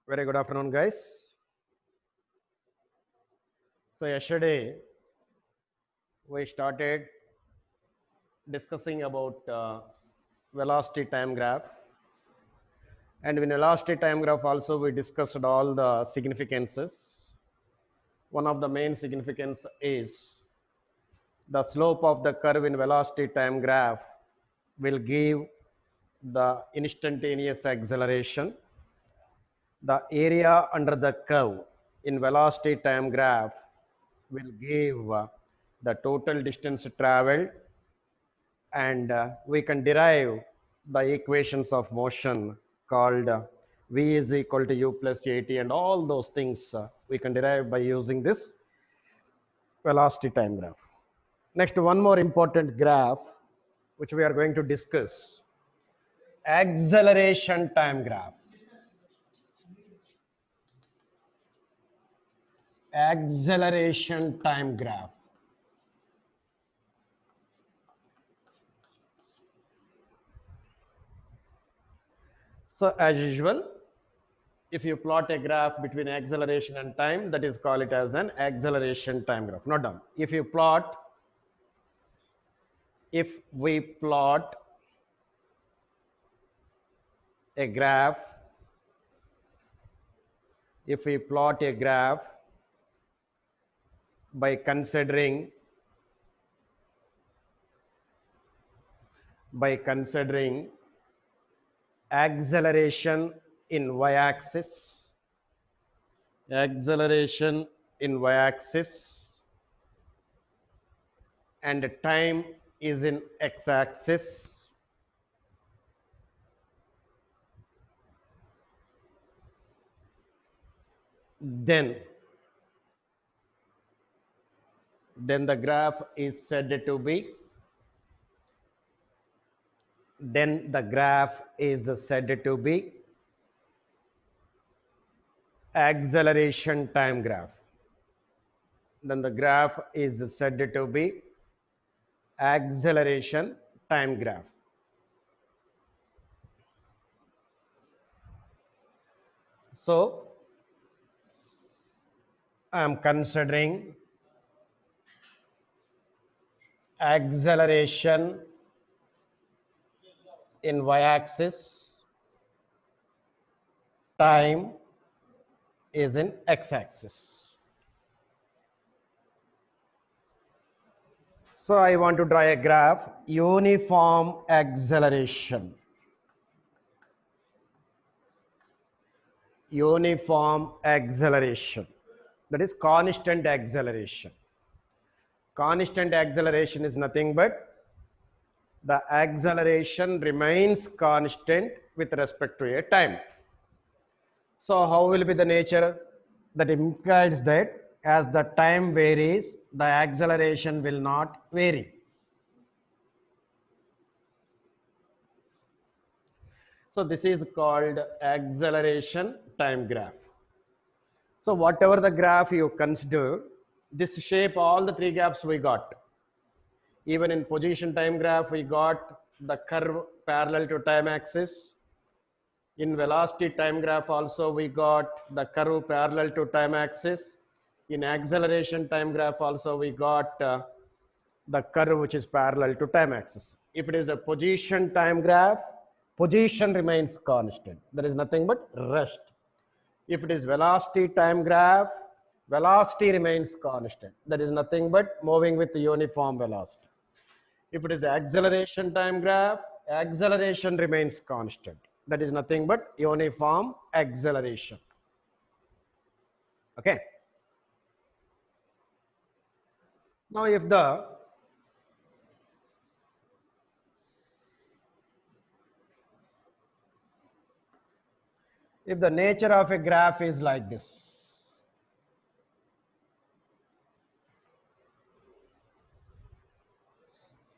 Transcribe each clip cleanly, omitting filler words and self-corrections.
Very good afternoon, guys. So yesterday we started discussing about velocity time graph, and in velocity time graph also we discussed all the significances. One of the main significance is the slope of the curve in velocity time graph will give the instantaneous acceleration. The area under the curve in velocity time graph will give the total distance traveled, and we can derive the equations of motion called v is equal to u plus at, and all those things we can derive by using this velocity time graph. Next, one more important graph which we are going to discuss: acceleration time graph. Acceleration time graph. So as usual, if you plot a graph between acceleration and time, that is call it as an acceleration time graph. Not done. If we plot a graph, by considering acceleration in y-axis, and time is in x-axis, then the graph is said to be acceleration time graph. Then the graph is said to be acceleration time graph. So I am considering acceleration in y-axis, time is in x-axis. So I want to draw a graph, uniform acceleration. That is constant acceleration. Constant acceleration is nothing but the acceleration remains constant with respect to a time. So how will be the nature? That implies that as the time varies, the acceleration will not vary. So this is called acceleration time graph. So whatever the graph you consider, this shape, all the three graphs we got. Even in position time graph, we got the curve parallel to time axis. In velocity time graph also, we got the curve parallel to time axis. In acceleration time graph also, we got the curve which is parallel to time axis. If it is a position time graph, position remains constant. There is nothing but rest. If it is velocity time graph, velocity remains constant. That is nothing but moving with the uniform velocity. If it is acceleration time graph, acceleration remains constant. That is nothing but uniform acceleration. Okay. Now if the nature of a graph is like this,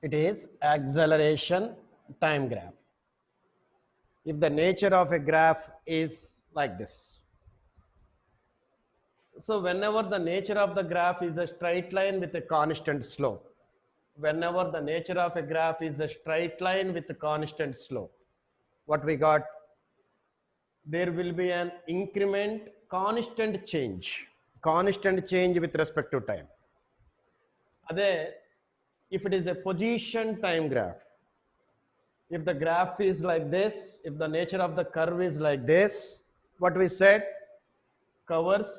it is acceleration time graph. If the nature of a graph is like this, so whenever the nature of the graph is a straight line with a constant slope, what we got? there will be an increment, constant change with respect to time. If it is a position time graph, if the graph is like this, if the nature of the curve is like this, what we said, covers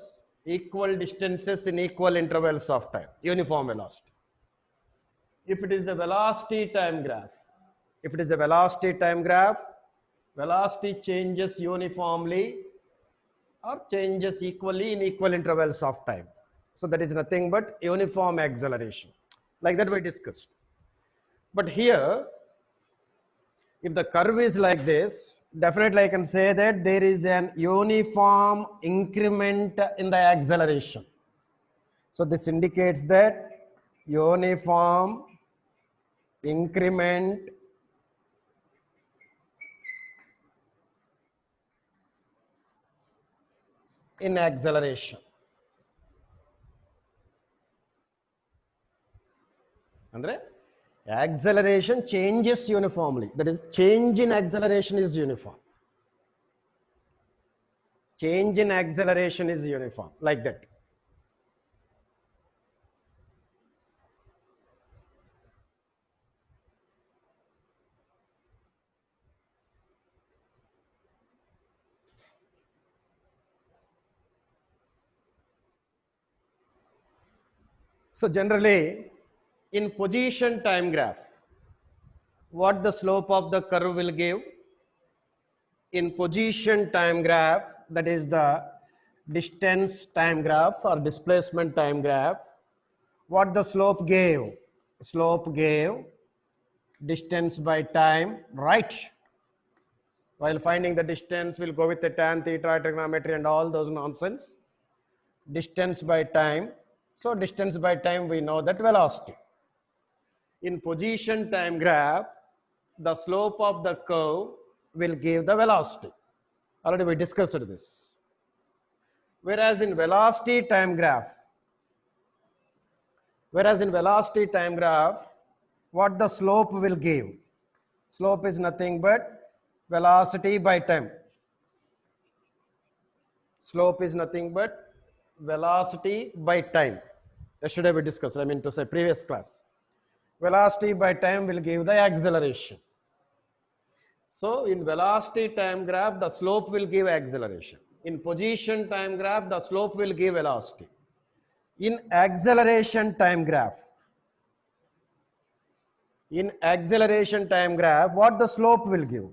equal distances in equal intervals of time, uniform velocity. If it is a velocity time graph, velocity changes uniformly or changes equally in equal intervals of time. So that is nothing but uniform acceleration. Like that we discussed. But here, if the curve is like this, definitely I can say that there is an uniform increment in the acceleration. So this indicates that uniform increment in acceleration. Andre, acceleration changes uniformly. That is, change in acceleration is uniform. Change in acceleration is uniform, like that. So generally, in position time graph, what the slope of the curve will give? In position time graph, that is the distance time graph or displacement time graph, what the slope gave? Slope gave distance by time, right? While finding the distance, we'll go with the tan, theta, trigonometry and all those nonsense. Distance by time. So distance by time, we know that velocity. In position time graph, the slope of the curve will give the velocity. Already we discussed this. Whereas in velocity time graph, what the slope will give? Slope is nothing but velocity by time. Slope is nothing but velocity by time. Yesterday we discussed, I mean to say previous class. Velocity by time will give the acceleration. So in velocity time graph, the slope will give acceleration. In position time graph, the slope will give velocity. In acceleration time graph, what the slope will give?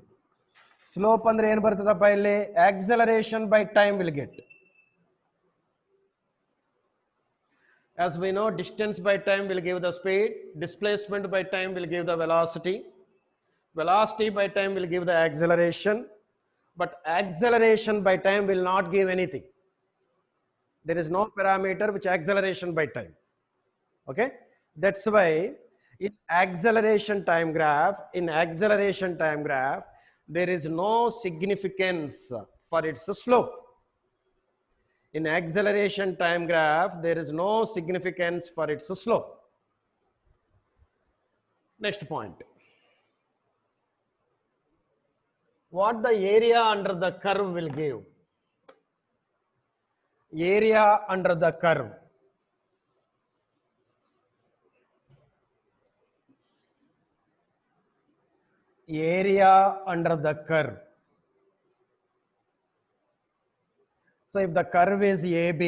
Slope andre ಏನು ಬರ್ತದಪ್ಪ ಇಲ್ಲಿ? Acceleration by time will get. As we know, distance by time will give the speed, displacement by time will give the velocity, velocity by time will give the acceleration, but acceleration by time will not give anything. There is no parameter which acceleration by time. Okay, that's why in acceleration time graph, there is no significance for its slope. In acceleration time graph, there is no significance for its slope. Next point. What the area under the curve will give? Area under the curve. Area under the curve. So if the curve is AB,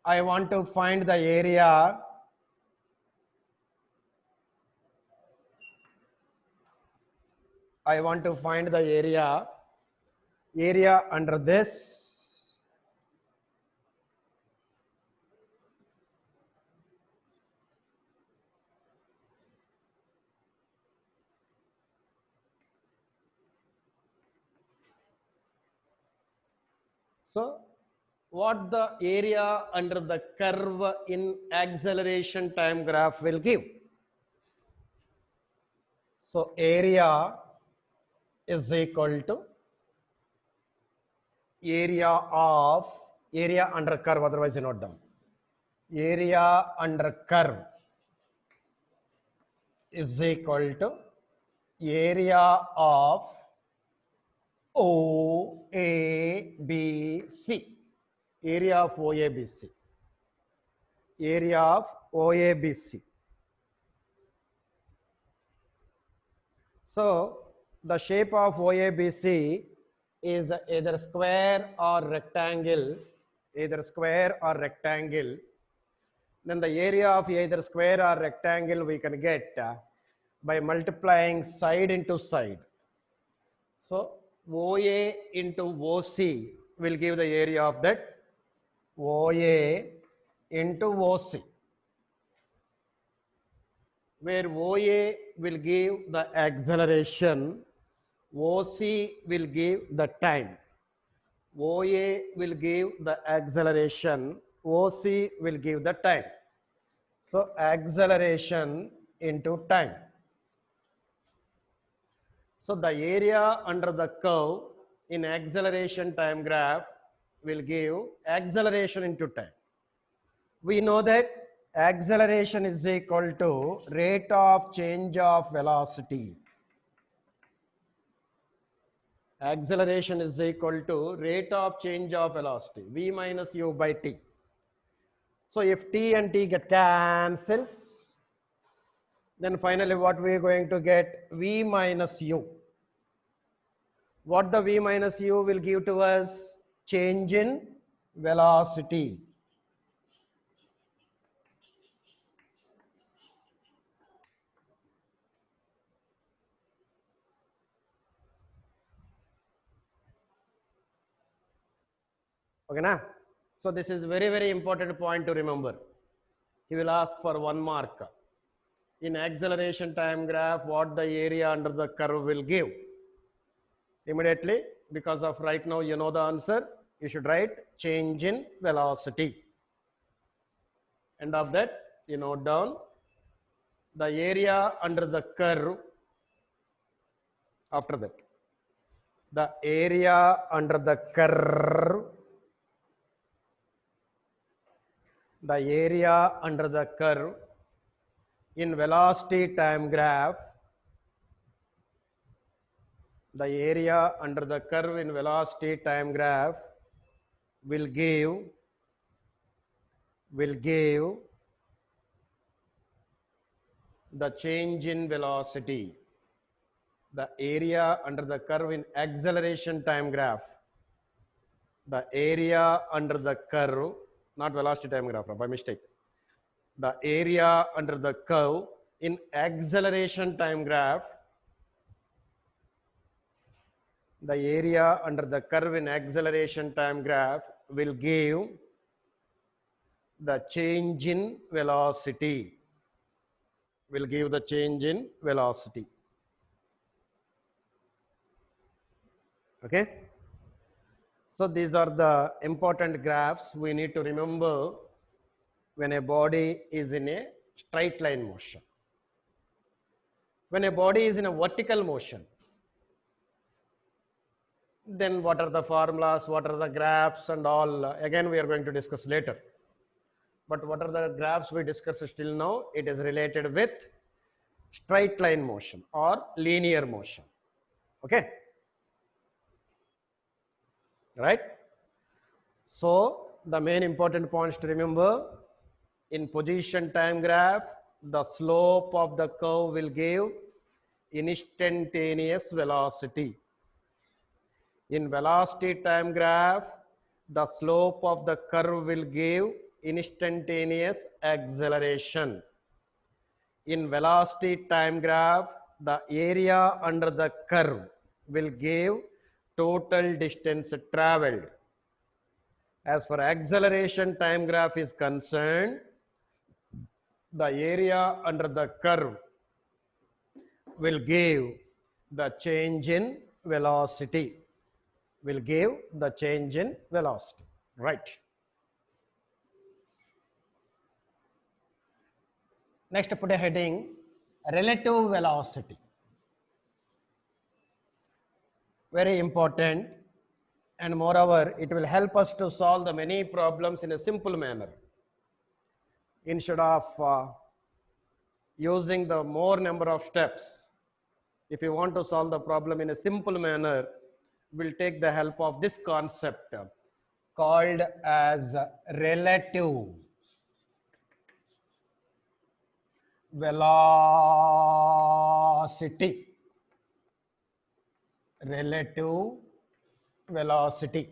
I want to find the area under this. So what the area under the curve in acceleration time graph will give? So area is equal to area under curve, otherwise you note down. Area under curve is equal to area of O OABC. Area of OABC. Area of OABC. So the shape of OABC is either square or rectangle, either square or rectangle. Then the area of either square or rectangle we can get by multiplying side into side. So OA into OC will give the area of that OA into OC, where OA will give the acceleration, OC will give the time. OA will give the acceleration, OC will give the time. So acceleration into time. So the area under the curve in acceleration time graph will give acceleration into time. We know that acceleration is equal to rate of change of velocity. Acceleration is equal to rate of change of velocity, v minus u by t. So if t and t get cancels, then finally what we are going to get? V minus u. What the v minus u will give to us? Change in velocity. Okay, na? So this is very important point to remember. He will ask for 1 mark. In acceleration time graph, what the area under the curve will give? Immediately, because of right now you know the answer, you should write change in velocity. End of that, you note down the area under the curve. After that, the area under the curve, the area under the curve in velocity time graph, the area under the curve in velocity time graph will give the change in velocity. The area under the curve in acceleration time graph, the area under the curve, not velocity time graph, by mistake. The area under the curve in acceleration time graph, the area under the curve in acceleration time graph will give the change in velocity, will give the change in velocity. Okay? So these are the important graphs we need to remember when a body is in a straight line motion. When a body is in a vertical motion, then what are the formulas, what are the graphs and all, again we are going to discuss later. But what are the graphs we discussed till now? It is related with straight line motion or linear motion. Okay? Right? So the main important points to remember: in position time graph, the slope of the curve will give instantaneous velocity. In velocity time graph, the slope of the curve will give instantaneous acceleration. In velocity time graph, the area under the curve will give total distance traveled. As far as acceleration time graph is concerned, the area under the curve will give the change in velocity, will give the change in velocity, right? Next, put a heading, relative velocity. Very important, and moreover, it will help us to solve the many problems in a simple manner. Instead of using the more number of steps, if you want to solve the problem in a simple manner, will take the help of this concept called as relative velocity. Relative velocity.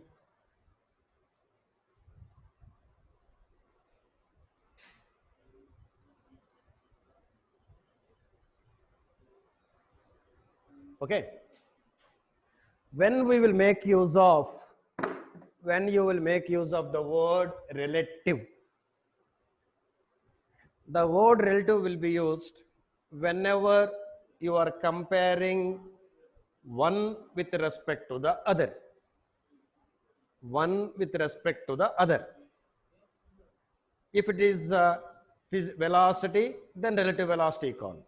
Okay. When we will make use of, when you will make use of the word relative, the word relative will be used whenever you are comparing one with respect to the other. One with respect to the other. If it is velocity, then relative velocity equal.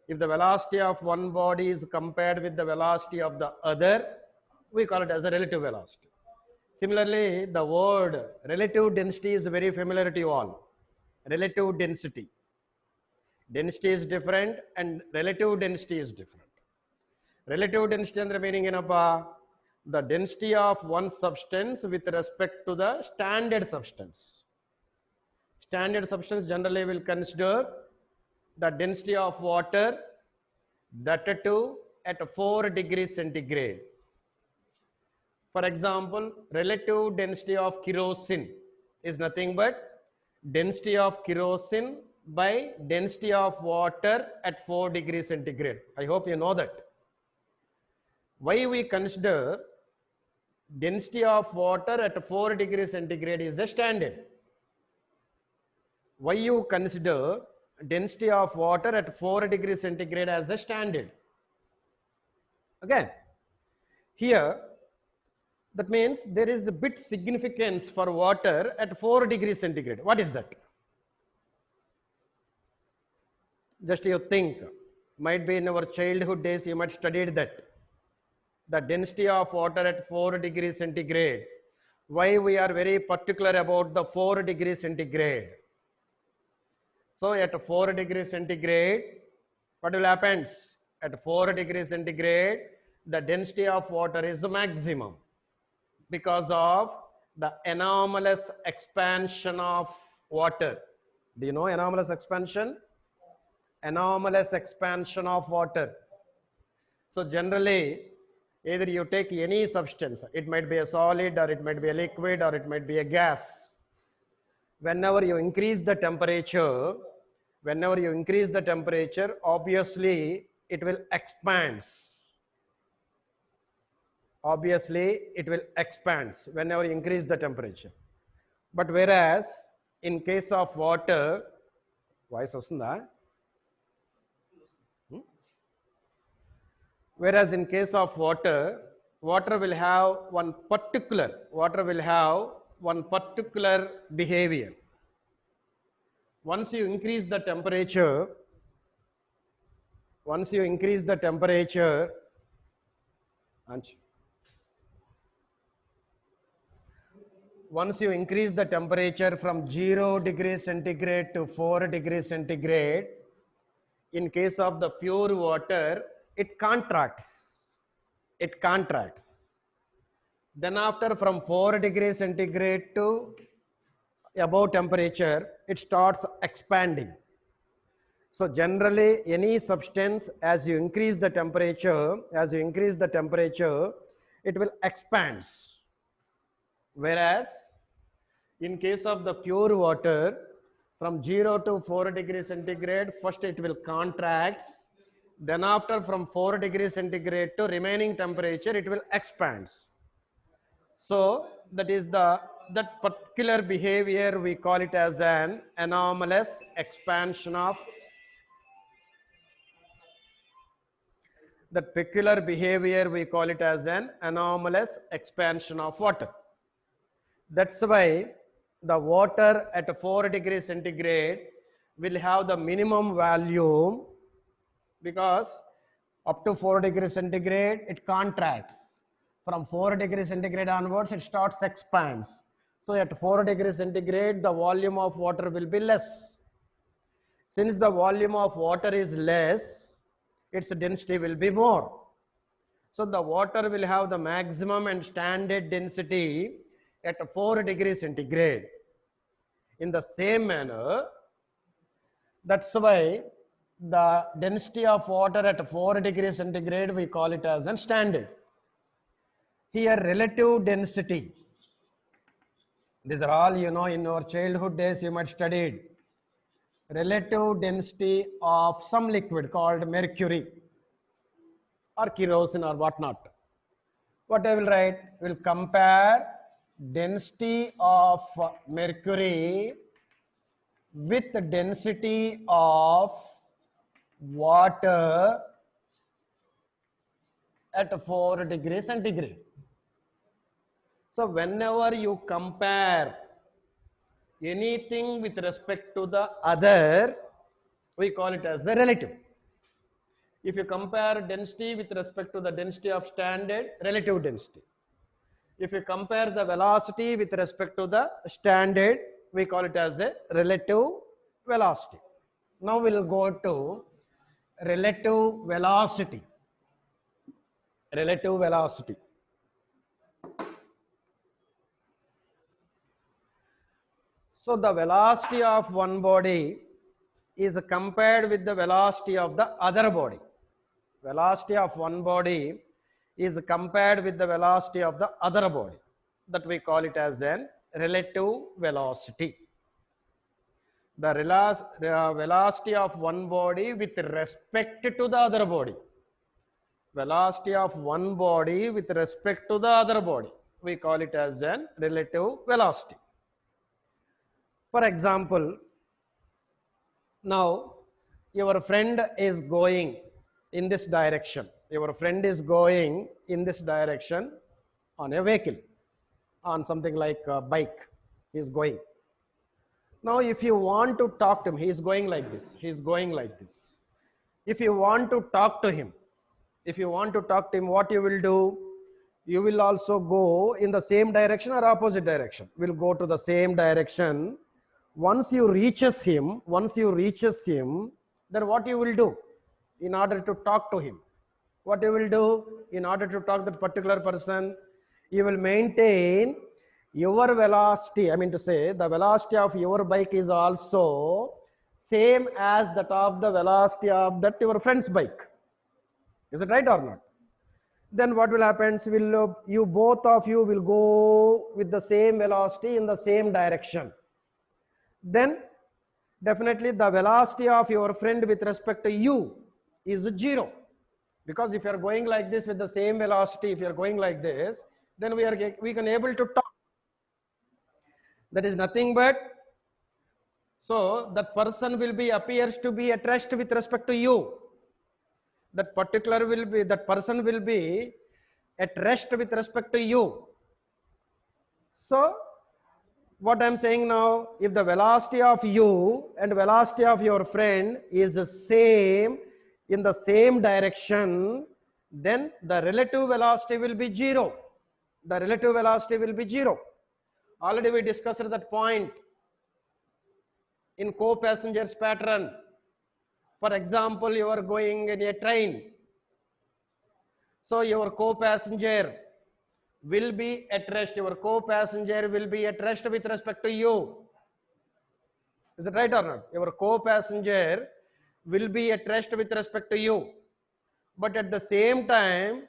If the velocity of one body is compared with the velocity of the other, we call it as a relative velocity. Similarly, the word relative density is very familiar to you all. Relative density. Density is different and relative density is different. Relative density and the meaning ಏನಪ್ಪ? The density of one substance with respect to the standard substance. Standard substance generally will consider the density of water, that too at 4 degrees centigrade. For example, relative density of kerosene is nothing but density of kerosene by density of water at 4 degrees centigrade. I hope you know that. Why we consider density of water at 4 degrees centigrade is the standard? Why you consider density of water at 4 degrees centigrade as a standard? Again, here that means there is a bit significance for water at 4 degrees centigrade. What is that? Just you think, might be in our childhood days you might studied that. The density of water at 4 degrees centigrade. Why we are very particular about the 4 degrees centigrade? So at 4 degrees centigrade, what will happen? At 4 degrees centigrade, the density of water is the maximum because of the anomalous expansion of water. Do you know anomalous expansion? Anomalous expansion of water. So generally, either you take any substance, it might be a solid or it might be a liquid or it might be a gas. Whenever you increase the temperature, obviously it will expand. Obviously it will expand whenever you increase the temperature. But whereas in case of water, voice vastunda? Whereas in case of water, water will have one particular behavior. Once you increase the temperature, once you increase the temperature from 0 degrees centigrade to 4 degrees centigrade, in case of the pure water, it contracts. Then after from 4 degrees centigrade to above temperature, it starts expanding. So generally any substance, as you increase the temperature, it will expand. Whereas in case of the pure water, from 0 to 4 degrees centigrade, first it will contract. Then after from 4 degrees centigrade to remaining temperature, it will expand. So that is that particular behavior, we call it as an anomalous expansion of that peculiar behavior, we call it as an anomalous expansion of water. That's why the water at 4 degrees centigrade will have the minimum volume, because up to 4 degrees centigrade it contracts. From 4 degrees centigrade onwards it starts expands. So at 4 degrees centigrade the volume of water will be less. Since the volume of water is less, its density will be more. So the water will have the maximum and standard density at 4 degrees centigrade. In the same manner, that's why the density of water at 4 degrees centigrade, we call it as a standard. Here, relative density. These are all, you know, in your childhood days you might studied. Relative density of some liquid called mercury or kerosene or whatnot. What I will write? Will compare density of mercury with the density of water at 4 degrees centigrade. So whenever you compare anything with respect to the other, we call it as the relative. If you compare density with respect to the density of standard, relative density. If you compare the velocity with respect to the standard, we call it as a relative velocity. Now we'll go to relative velocity. Relative velocity. So the velocity of one body is compared with the velocity of the other body. Velocity of one body is compared with the velocity of the other body. That we call it as an relative velocity. The velocity of one body with respect to the other body. Velocity of one body with respect to the other body. We call it as an relative velocity. For example, now your friend is going in this direction. Your friend is going in this direction on a vehicle, on something like a bike. He is going. Now, if you want to talk to him, he is going like this. He is going like this. If you want to talk to him, what you will do? You will also go in the same direction or opposite direction. We'll go to the same direction. Once you reaches him, then what you will do in order to talk to him? What you will do in order to talk to that particular person? You will maintain your velocity. I mean to say, the velocity of your bike is also same as that of the velocity of that your friend's bike. Is it right or not? Then what will happen? You both of you will go with the same velocity in the same direction. Then definitely the velocity of your friend with respect to you is 0. Because if you are going like this with the same velocity, if you are going like this, then we can able to talk. That is nothing but, so that person will be appears to be at rest with respect to you. That person will be at rest with respect to you. So what I am saying now, if the velocity of you and velocity of your friend is the same in the same direction, then the relative velocity will be 0. The relative velocity will be 0. Already we discussed that point in co-passengers pattern. For example, you are going in a train. So your co-passenger will be at rest. Your co-passenger will be at rest with respect to you. Is it right or not? Your co-passenger will be at rest with respect to you. But at the same time,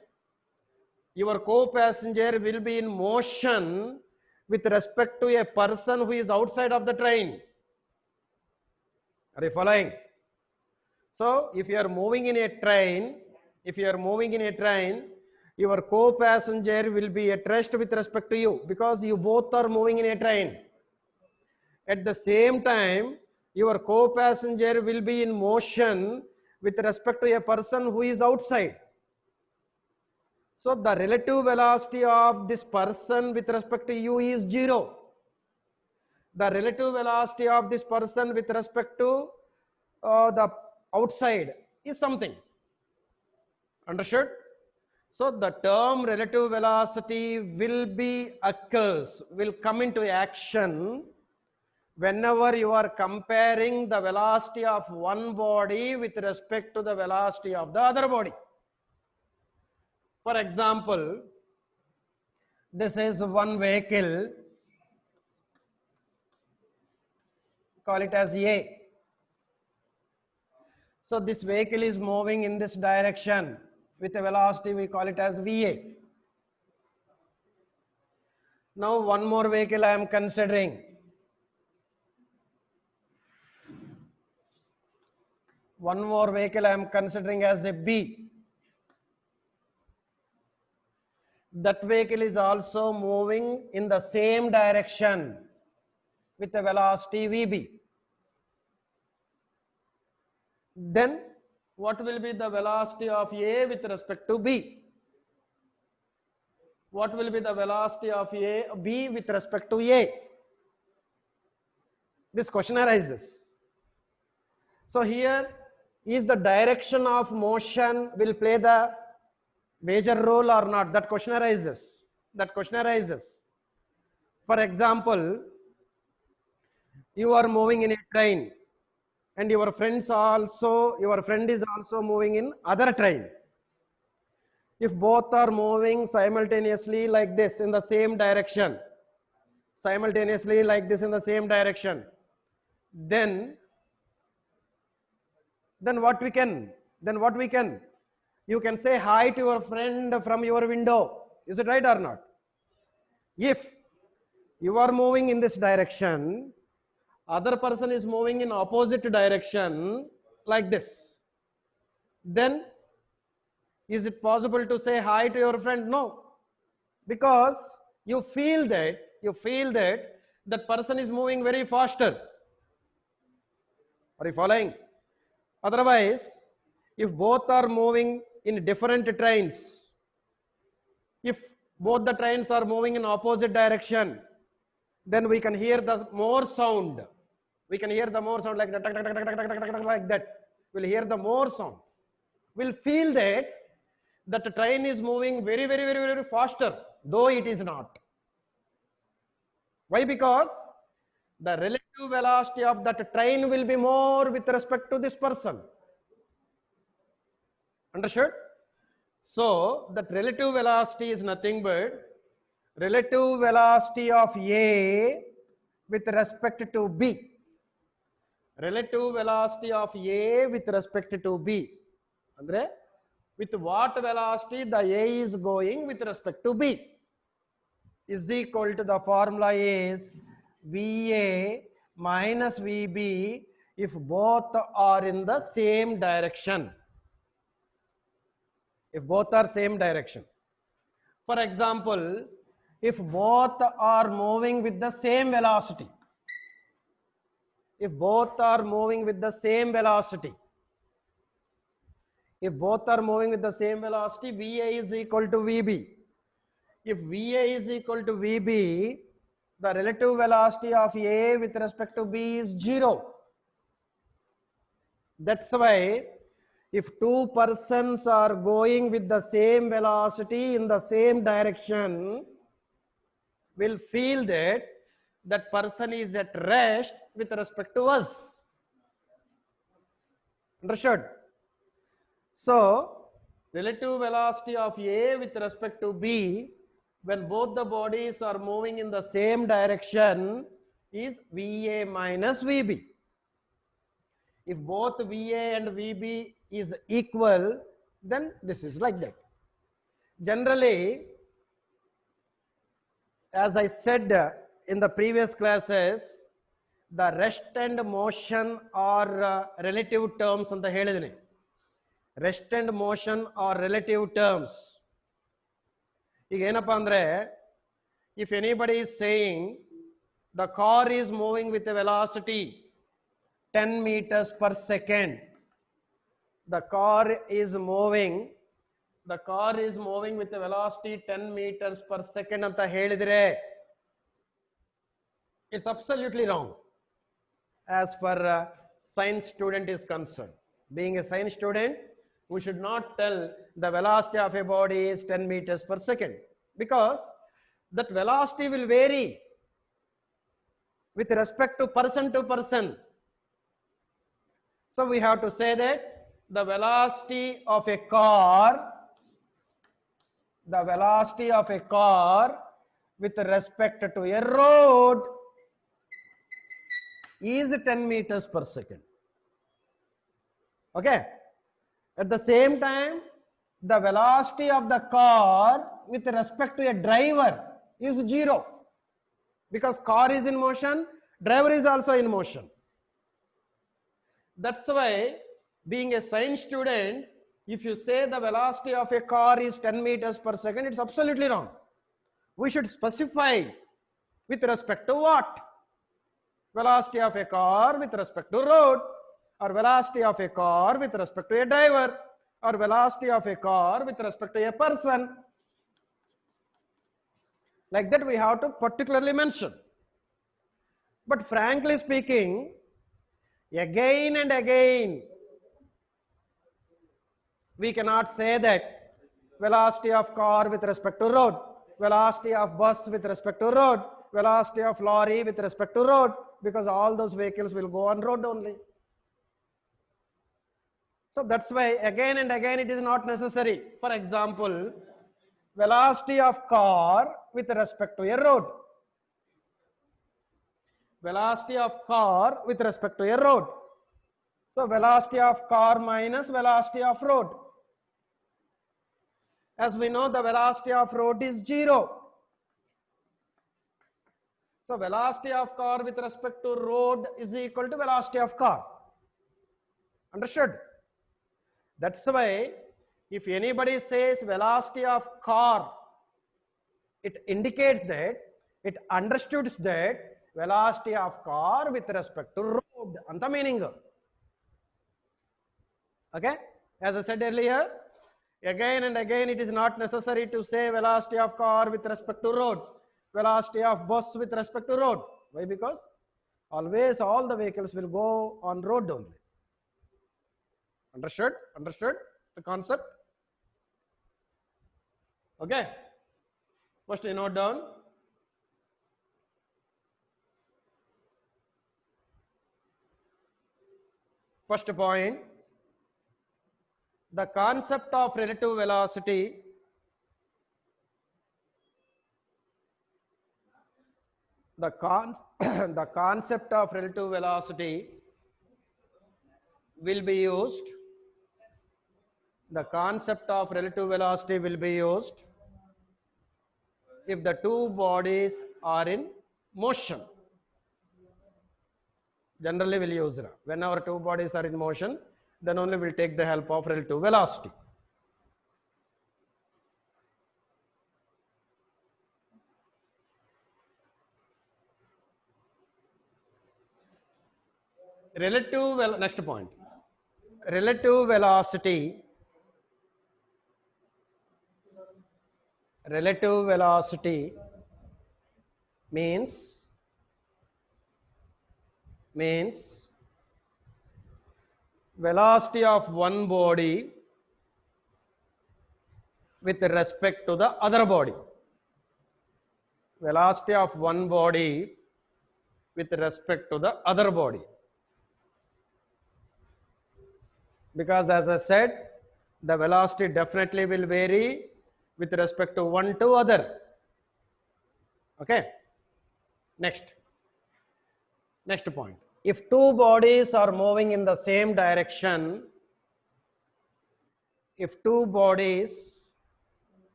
your co-passenger will be in motion with respect to a person who is outside of the train. Are you following? So if you are moving in a train, your co-passenger will be at rest with respect to you because you both are moving in a train. At the same time, your co-passenger will be in motion with respect to a person who is outside. So the relative velocity of this person with respect to you is 0. The relative velocity of this person with respect to the outside is something. Understood? So the term relative velocity will come into action whenever you are comparing the velocity of one body with respect to the velocity of the other body. For example, this is one vehicle, call it as A. So this vehicle is moving in this direction with a velocity, we call it as VA. Now one more vehicle I am considering. One more vehicle I am considering as a B. That vehicle is also moving in the same direction with a velocity VB. Then what will be the velocity of A with respect to B? What will be the velocity of B with respect to A? This question arises. So here is the direction of motion will play the major role or not? That question arises. That question arises. For example, you are moving in a train and your friend is also moving in other train. If both are moving simultaneously like this in the same direction, then what we can? You can say hi to your friend from your window. Is it right or not? If you are moving in this direction, other person is moving in opposite direction like this, then is it possible to say hi to your friend? No, because you feel that that person is moving very faster. Are you following? Otherwise, if both are moving in different trains, if both the trains are moving in opposite direction, then we can hear the more sound. We can hear the more sound like that. We'll hear the more sound. We'll feel that the train is moving very, very, very, very faster, though it is not. Why? Because the relative velocity of that train will be more with respect to this person. Understood? So that relative velocity is nothing but relative velocity of A with respect to B. Relative velocity of A with respect to B. Andre, with what velocity the A is going with respect to B is equal to, the formula is VA minus VB if both are in the same direction. If both are same direction. For example, if both are moving with the same velocity, VA is equal to VB. If VA is equal to VB, the relative velocity of A with respect to B is 0. That's why if two persons are going with the same velocity in the same direction, we'll feel that that person is at rest with respect to us. Understood? So, relative velocity of A with respect to B when both the bodies are moving in the same direction is VA minus VB. If both VA and VB is equal, then this is like that. Generally, as I said in the previous classes, the rest and motion are relative terms anta helidini. Rest and motion are relative terms. If anybody is saying the car is moving with a velocity 10 meters per second, the car is moving with a velocity 10 meters per second anta helidire, it's absolutely wrong as per science student is concerned. Being a science student, we should not tell the velocity of a body is 10 meters per second, because that velocity will vary with respect to person. So we have to say that the velocity of a car the velocity of a car with respect to a road is 10 meters per second. Okay. At the same time, the velocity of the car with respect to a driver is 0, because car is in motion, driver is also in motion. That's why, being a science student, if you say the velocity of a car is 10 meters per second, it's absolutely wrong. We should specify with respect to what? Velocity of a car with respect to road, or velocity of a car with respect to a driver, or velocity of a car with respect to a person. Like that we have to particularly mention. But frankly speaking, again and again, we cannot say that velocity of car with respect to road, velocity of bus with respect to road, velocity of lorry with respect to road, because all those vehicles will go on road only. So that's why again and again it is not necessary. For example, velocity of car with respect to a road, velocity of car with respect to a road. So velocity of car minus velocity of road. As we know, the velocity of road is 0. So velocity of car with respect to road is equal to velocity of car. Understood? That's why if anybody says velocity of car, it indicates that it understands that velocity of car with respect to road. Anta meaning. Okay? As I said earlier, again and again it is not necessary to say velocity of car with respect to road, velocity of bus with respect to road. Why? Because always all the vehicles will go on road only. Understood? Understood the concept? Okay. First you note down. First point, the concept of relative velocity the concept of relative velocity will be used. The concept of relative velocity will be used if the two bodies are in motion. Generally we'll use it. When our two bodies are in motion, then only we'll take the help of relative velocity. Next point. Relative velocity means velocity of one body with respect to the other body. Velocity of one body with respect to the other body. Because as I said, the velocity definitely will vary with respect to one to other. Okay. Next point. If two bodies are moving in the same direction, third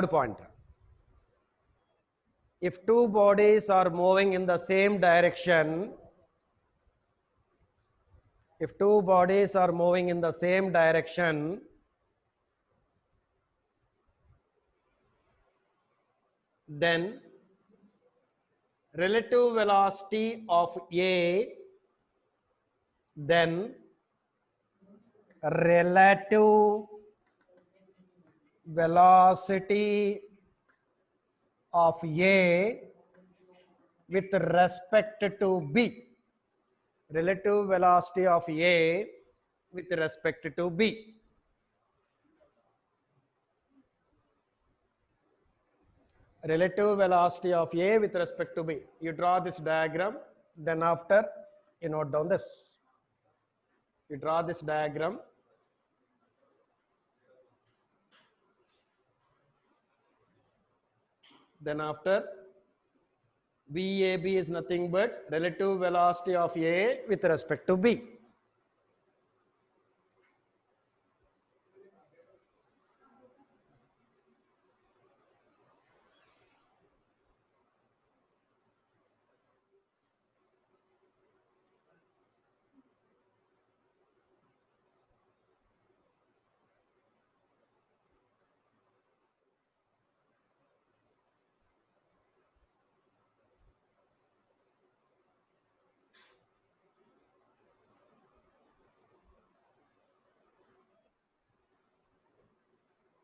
point. If two bodies are moving in the same direction, then relative velocity of A, with respect to B. Relative velocity of A with respect to B. Relative velocity of A with respect to B. You draw this diagram, then after you note down this. You draw this diagram. Then after VAB is nothing but relative velocity of A with respect to B.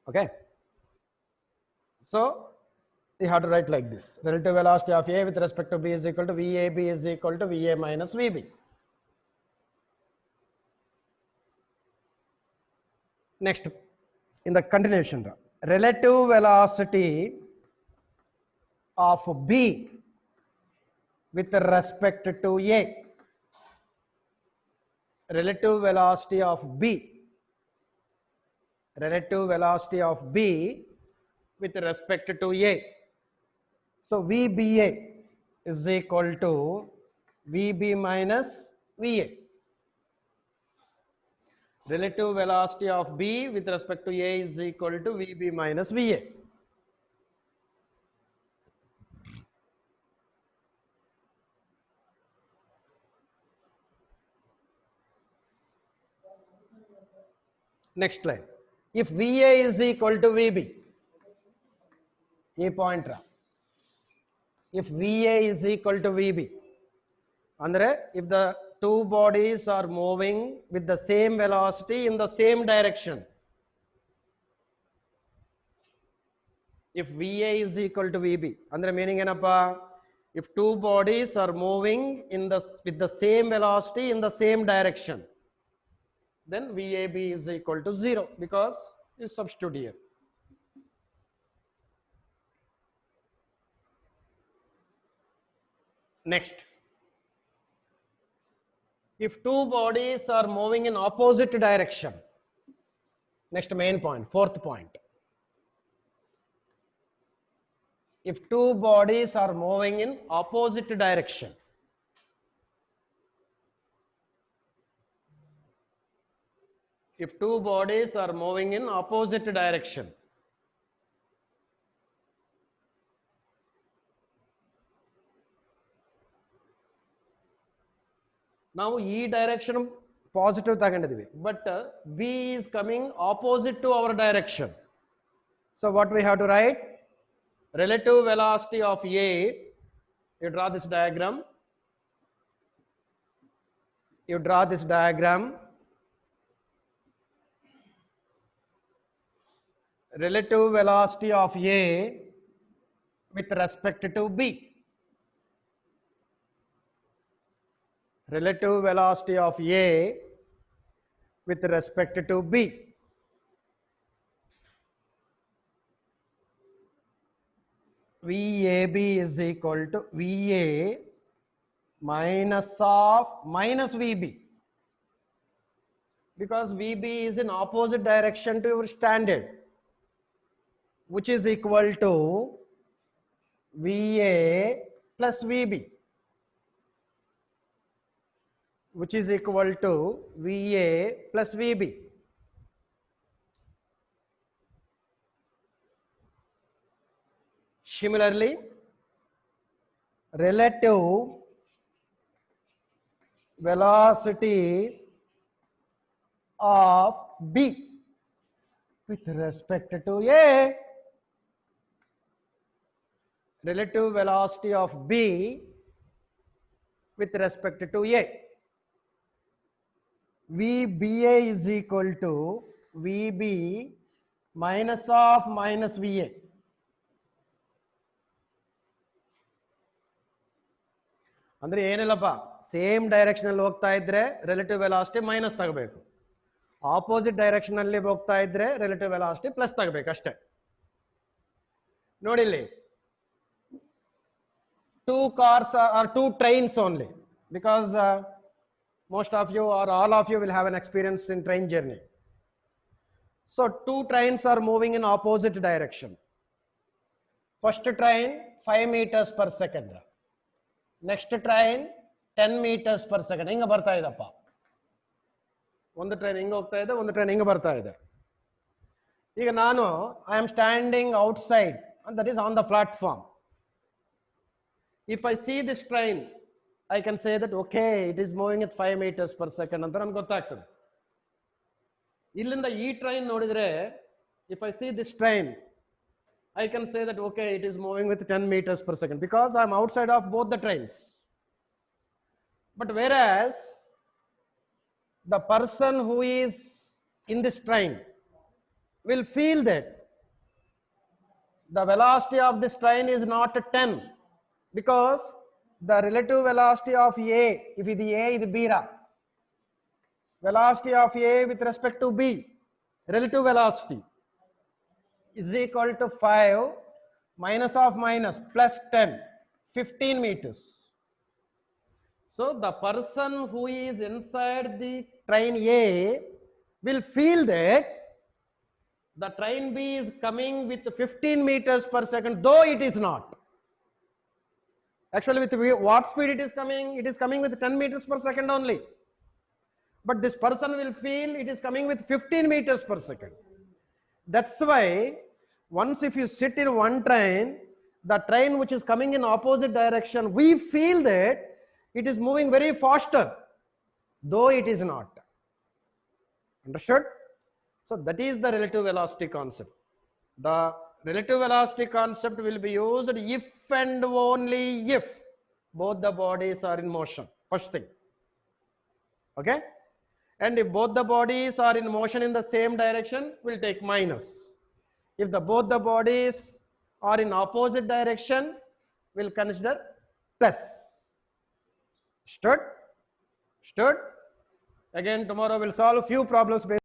Okay. So you have to write like this. Relative velocity of A with respect to B is equal to VAB is equal to VA minus VB. Next, in the continuation, relative velocity of B with respect to A. Relative velocity of B. Relative velocity of B with respect to A. So VBA is equal to VB minus VA. Relative velocity of B with respect to A is equal to VB minus VA. Next line. If VA is equal to VB, a point. If VA is equal to VB, andre if the two bodies are moving with the same velocity in the same direction, if VA is equal to VB, andre meaning enappa? If two bodies are moving with the same velocity in the same direction, then VAB is equal to 0 because you substitute here. Next, if two bodies are moving in opposite direction, next main point, fourth point. If two bodies are moving in opposite direction, if two bodies are moving in opposite direction, now E direction positive tagandadive, but B is coming opposite to our direction. So what we have to write? Relative velocity of A, you draw this diagram. You draw this diagram. Relative velocity of A with respect to B. Relative velocity of A with respect to B. VAB is equal to VA minus VB, because VB is in opposite direction to your standard, which is equal to VA plus VB, which is equal to VA plus VB. Similarly, relative velocity of B with respect to A, relative velocity of B with respect to A, VBA is equal to VB minus VA. ಅಂದ್ರೆ ಏನಿಲ್ಲಪ್ಪ, same direction ಅಲ್ಲಿ ಹೋಗ್ತಾ ಇದ್ರೆ relative velocity minus ತಗಬೇಕು, opposite direction ಅಲ್ಲಿ ಹೋಗ್ತಾ ಇದ್ರೆ relative velocity plus ತಗಬೇಕು ಅಷ್ಟೇ. ನೋಡಿ ಇಲ್ಲಿ two cars or two trains only, because most of you or all of you will have an experience in train journey. So two trains are moving in opposite direction. First train 5 meters per second. Next train 10 meters per second. ಹಿಂಗ ಬರ್ತಾ ಇದಪ್ಪ. ಒಂದು train ಹಿಂಗ ಹೋಗ್ತಾ ಇದೆ, ಒಂದು train ಹಿಂಗ ಬರ್ತಾ ಇದೆ. ಈಗ ನಾನು I am standing outside and that is on the platform. If I see this train, I can say that okay, it is moving at 5 meters per second ಅಂತ ನನಗೆ ಗೊತ್ತಾಗ್ತದೆ. ಇಲ್ಲಿಂದ ಈ ಟ್ರೈನ್ ನೋಡಿದ್ರೆ, if I see this train, I can say that okay, it is moving with 10 meters per second because I am outside of both the trains. But whereas the person who is in this train will feel that the velocity of this train is not 10 because the relative velocity of A, if it is A, it is B, velocity of A with respect to B, relative velocity is equal to 5 minus of minus plus 10, 15 meters. So the person who is inside the train A will feel that the train B is coming with 15 meters per second, though it is not. Actually, with what speed it is coming? It is coming with 10 meters per second only. But this person will feel it is coming with 15 meters per second. That's why once if you sit in one train, the train which is coming in opposite direction, we feel that it is moving very faster, though it is not. Understood? So that is the relative velocity concept. The relative velocity concept will be used if and only if both the bodies are in motion. First thing. Okay? And if both the bodies are in motion in the same direction, we'll take minus. If both the bodies are in opposite direction, we'll consider plus. Stood? Stood? Again, tomorrow we'll solve few problems based